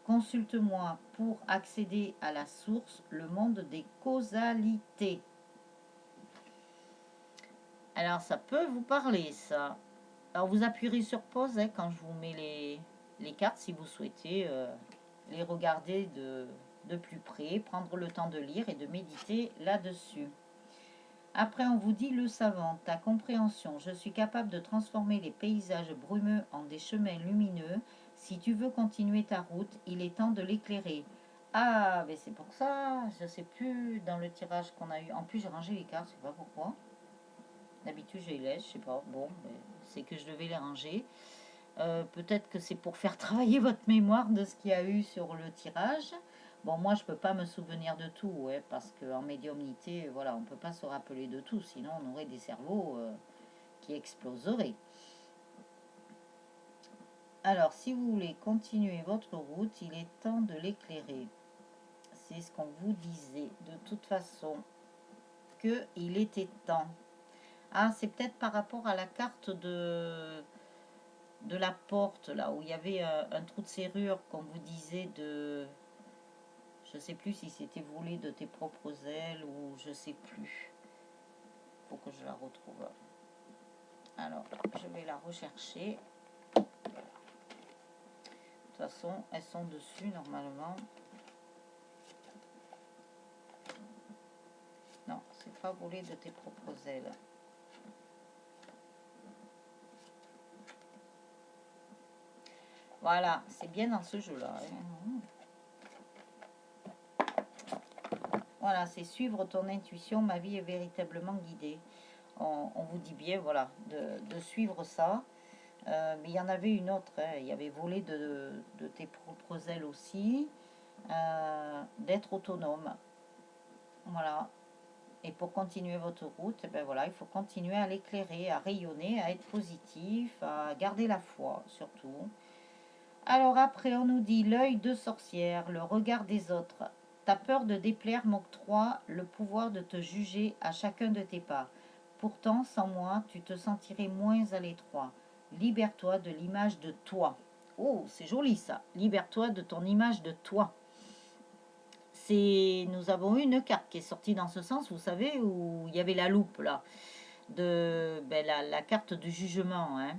Consulte-moi pour accéder à la source, le monde des causalités. Alors ça peut vous parler ça. Alors vous appuierez sur pause, hein, quand je vous mets les cartes si vous souhaitez les regarder de plus près, prendre le temps de lire et de méditer là-dessus. Après on vous dit le savant, ta compréhension, je suis capable de transformer les paysages brumeux en des chemins lumineux. Si tu veux continuer ta route, il est temps de l'éclairer. Ah, mais c'est pour ça, je sais plus dans le tirage qu'on a eu. En plus j'ai rangé les cartes, je sais pas pourquoi. D'habitude, je les laisse, je sais pas. Bon, c'est que je devais les ranger. Peut-être que c'est pour faire travailler votre mémoire de ce qu'il y a eu sur le tirage. Bon, moi, je peux pas me souvenir de tout, ouais, parce qu'en médiumnité, voilà, on peut pas se rappeler de tout, sinon on aurait des cerveaux qui exploseraient. Alors, si vous voulez continuer votre route, il est temps de l'éclairer. C'est ce qu'on vous disait, de toute façon, qu'il était temps. Ah, c'est peut-être par rapport à la carte de la porte, là, où il y avait un trou de serrure, qu'on vous disait de... Je sais plus si c'était volé de tes propres ailes ou je sais plus. Faut que je la retrouve. Alors, je vais la rechercher. De toute façon, elles sont dessus normalement. Non, c'est pas volé de tes propres ailes. Voilà, c'est bien dans ce jeu-là, hein. Voilà, c'est suivre ton intuition, ma vie est véritablement guidée. On vous dit bien, voilà, de suivre ça. Mais il y en avait une autre, hein. Il y avait volé de tes propres ailes aussi. D'être autonome. Voilà. Et pour continuer votre route, ben voilà, il faut continuer à l'éclairer, à rayonner, à être positif, à garder la foi surtout. Alors après, on nous dit l'œil de sorcière, le regard des autres. Ta peur de déplaire m'octroie le pouvoir de te juger à chacun de tes pas. Pourtant, sans moi, tu te sentirais moins à l'étroit. Libère-toi de l'image de toi. Oh, c'est joli ça. Libère-toi de ton image de toi. Nous avons eu une carte qui est sortie dans ce sens, vous savez, où il y avait la loupe là, la carte du jugement. Hein.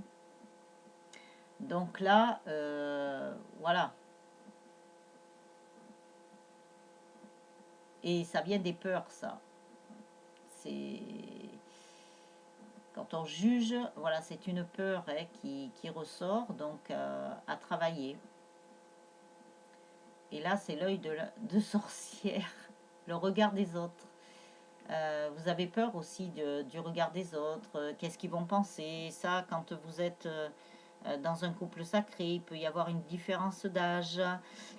Donc là, voilà. Et ça vient des peurs, ça. C'est quand on juge, voilà, c'est une peur hein, qui ressort, donc à travailler. Et là, c'est l'œil de sorcière, le regard des autres. Vous avez peur aussi du regard des autres, qu'est-ce qu'ils vont penser. Ça, quand vous êtes dans un couple sacré, il peut y avoir une différence d'âge,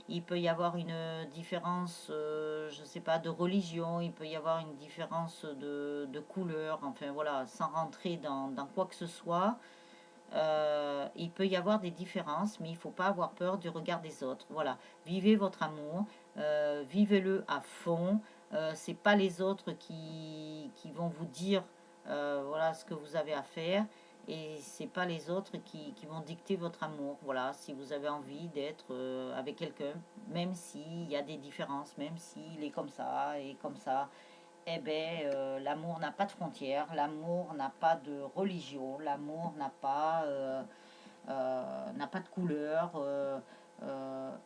il peut y avoir une différence, je ne sais pas, de religion, il peut y avoir une différence de couleur, enfin voilà, sans rentrer dans quoi que ce soit. Il peut y avoir des différences, mais il ne faut pas avoir peur du regard des autres. Voilà, vivez votre amour, vivez-le à fond. C'est pas les autres qui vont vous dire voilà ce que vous avez à faire, et c'est pas les autres qui vont dicter votre amour. Voilà, si vous avez envie d'être avec quelqu'un, même s'il y a des différences, même s'il est comme ça et comme ça, eh ben, l'amour n'a pas de frontières, l'amour n'a pas de religion, l'amour n'a pas de couleur.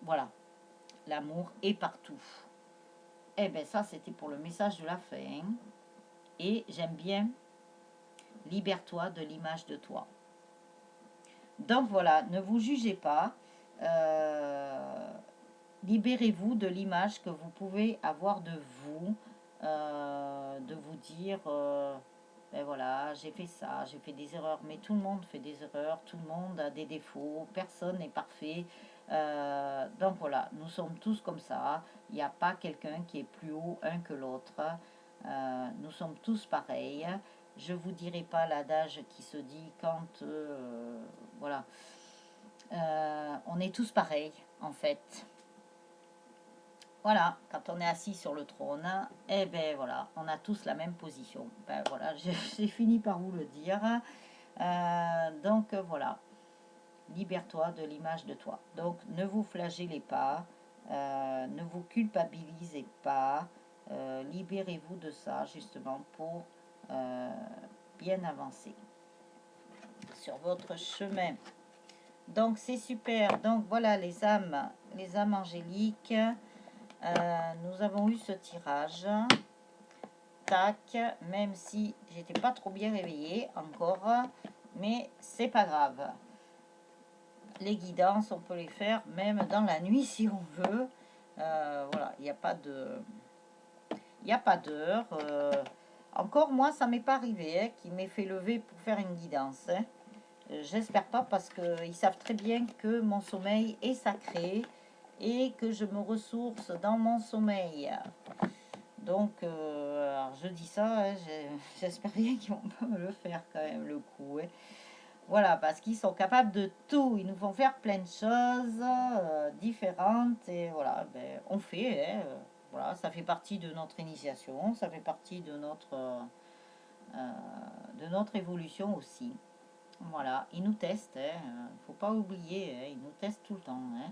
Voilà, l'amour est partout. Eh ben ça, c'était pour le message de la fin. Et j'aime bien, libère-toi de l'image de toi. Donc voilà, ne vous jugez pas. Libérez-vous de l'image que vous pouvez avoir de vous, de vous dire, ben voilà, j'ai fait ça, j'ai fait des erreurs, mais tout le monde fait des erreurs, tout le monde a des défauts, personne n'est parfait. Donc voilà, nous sommes tous comme ça, il n'y a pas quelqu'un qui est plus haut un que l'autre, nous sommes tous pareils. Je vous dirai pas l'adage qui se dit quand, voilà, on est tous pareils en fait. Voilà, quand on est assis sur le trône, eh ben voilà, on a tous la même position. Ben voilà, j'ai fini par vous le dire. Donc voilà, libère-toi de l'image de toi. Donc ne vous flagellez pas, ne vous culpabilisez pas, libérez-vous de ça justement pour bien avancer sur votre chemin. Donc c'est super. Donc voilà les âmes angéliques. Nous avons eu ce tirage. Tac, même si j'étais pas trop bien réveillée encore, mais c'est pas grave. Les guidances, on peut les faire même dans la nuit si on veut. Voilà, il n'y a pas d'heure. Encore moi, ça m'est pas arrivé hein, qui m'ait fait lever pour faire une guidance. Hein. J'espère pas parce qu'ils savent très bien que mon sommeil est sacré et que je me ressource dans mon sommeil. Donc, alors je dis ça, hein, j'espère bien qu'ils vont pas me le faire quand même le coup. Hein. Voilà, parce qu'ils sont capables de tout. Ils nous font faire plein de choses différentes et voilà, ben, on fait. Hein, voilà, ça fait partie de notre initiation, ça fait partie de notre évolution aussi. Voilà, ils nous testent, hein, faut pas oublier, hein, ils nous testent tout le temps. Hein.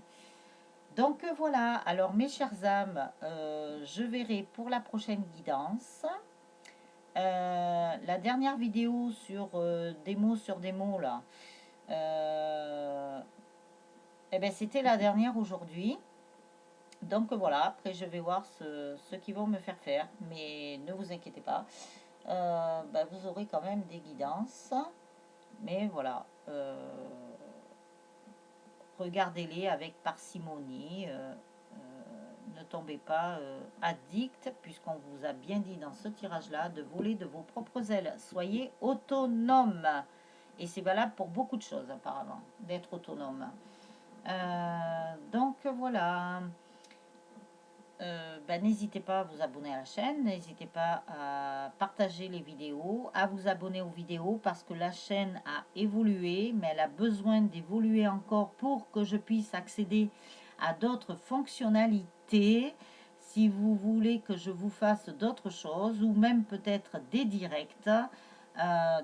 Donc voilà, alors mes chères âmes, je verrai pour la prochaine guidance. La dernière vidéo sur des mots sur des mots là, eh ben, c'était la dernière aujourd'hui. Donc voilà, après je vais voir ce qu'ils vont me faire, mais ne vous inquiétez pas, ben, vous aurez quand même des guidances, mais voilà, regardez-les avec parcimonie, ne tombez pas addict, puisqu'on vous a bien dit dans ce tirage-là de voler de vos propres ailes. Soyez autonome. Et c'est valable pour beaucoup de choses apparemment, d'être autonome. Donc voilà. Ben, n'hésitez pas à vous abonner à la chaîne, n'hésitez pas à partager les vidéos, à vous abonner aux vidéos parce que la chaîne a évolué, mais elle a besoin d'évoluer encore pour que je puisse accéder à d'autres fonctionnalités. si vous voulez que je vous fasse d'autres choses ou même peut-être des directs.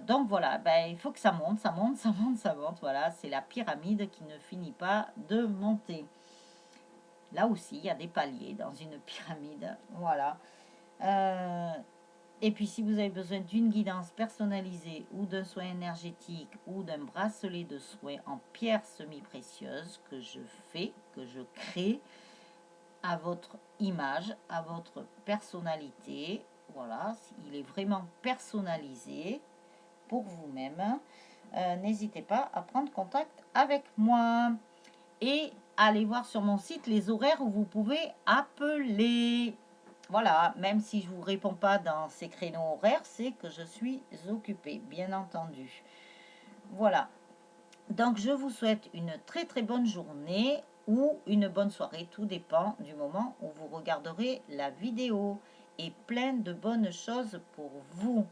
Donc voilà, ben, il faut que ça monte, ça monte, ça monte, ça monte. Voilà, c'est la pyramide qui ne finit pas de monter. Là aussi, il y a des paliers dans une pyramide. Voilà. Et puis, si vous avez besoin d'une guidance personnalisée ou d'un soin énergétique ou d'un bracelet de soin en pierre semi-précieuse que je fais, que je crée à votre image, à votre personnalité, voilà, il est vraiment personnalisé pour vous-même. N'hésitez pas à prendre contact avec moi et allez voir sur mon site les horaires où vous pouvez appeler. Voilà, même si je ne vous réponds pas dans ces créneaux horaires, c'est que je suis occupée, bien entendu. Voilà, donc je vous souhaite une très très bonne journée ou une bonne soirée, tout dépend du moment où vous regarderez la vidéo. Et plein de bonnes choses pour vous.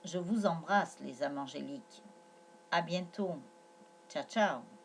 Je vous embrasse les âmes angéliques. À bientôt. Ciao ciao.